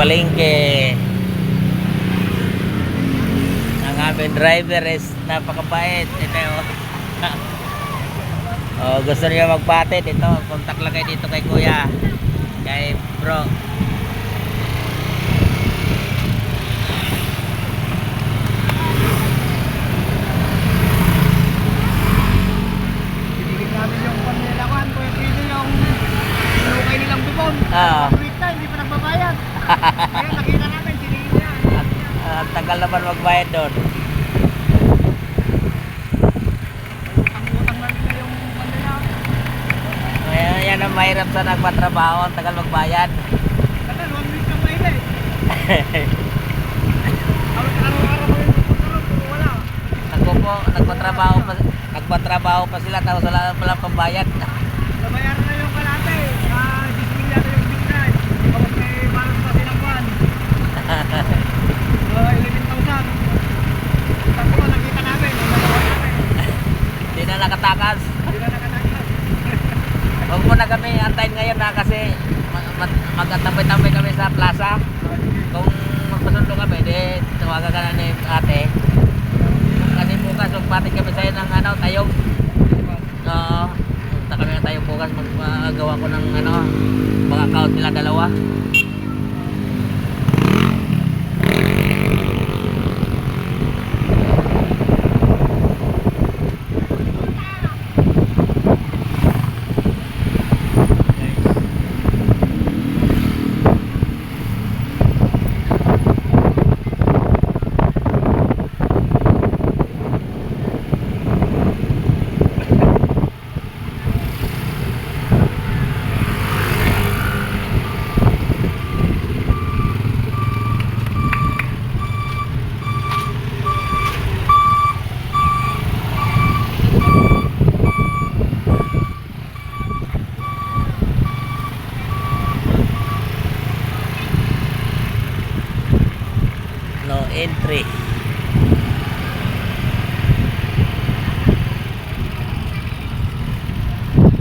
palengke. Ang aming driver is napakabait. Ito oh. Oh, gusto niyo magpatid, ito, contact lang kayo dito kay Kuya, kay Bro. Binigyan namin yung panilawan, Kuya Pino, yung sinukay nilang bubon. Oo. Wait time, hindi pa nagbabayad. Ngayon, nakita namin, sinigil niya. Ang tagal naman magbayad doon. Utang na nila yung panila. Yan ang mahirap sa nagpatrabaho, ang tagal magbayad. Tagal, 1 week lang na eh. Araw-araw ko yung pagkaroon, puro wala. Nagpatrabaho pa sila, tapos wala pala pambayad. Nabayaran na yung kalate. 10 million na yung bitay. Kapag may balance pa silang buwan. 11,000. Tapos nakita namin, nalawa namin. Hindi na nakatakas. Hindi na nakatakas. Huwag mo na kami antayin ngayon na kasi magtambay-tambay kami sa plaza. Kung magpasundo kami, di tawagan ka na ni ate. Kasi bukas magpatid kami sa'yo ng tayog. Oo. Punta kami ng tayog bukas. Magagawa ko ng mga account nila dalawa. No entry.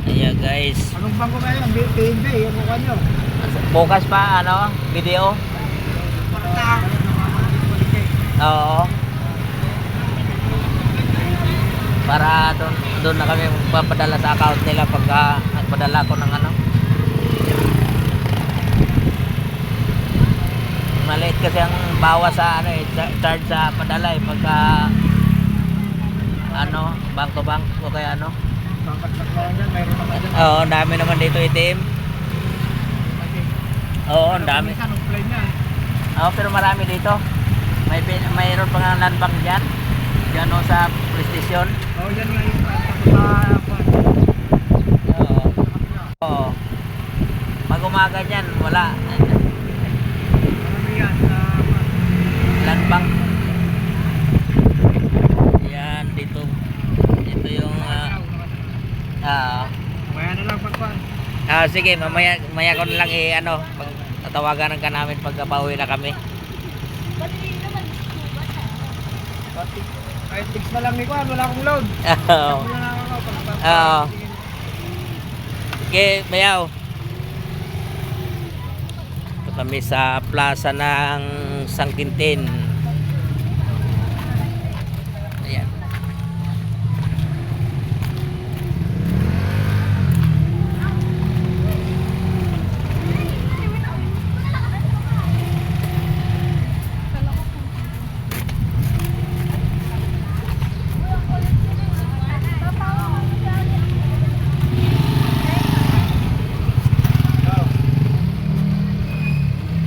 Ayan guys. Anong bangko kayo? Ang BNB, yung mukha nyo. Bukas pa video. Oo. Para doon na kami magpapadala sa account nila pagka nagpadala ko ng maliit kasi ang bawas sa charge sa padala pagka bank to bank o kaya Bangkat na klawan dyan, mayroon naman dyan. Oo, ang dami naman dito itim. Oo, ang dami. Minsan, offline yan. Oo, pero marami dito. Mayroon pa nga land bank dyan. Dyan sa police station. Oo, dyan nga yung tapos sa Oo. Oo. Pag umaga dyan, wala. marami yan sa Land bank. Yan, dito. Dito yung Maya na lang pagkuhan. sige, maya ko na lang pag tatawagan ka namin pag pauwi na kami. Kahit fix na lang ni Kuhan, wala akong load. Oo. Wala na ako. Oo. Okay, bayaw. Ito kami sa plaza ng San Quintin. Ayan.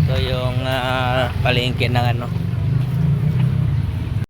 Ito yung palengke ng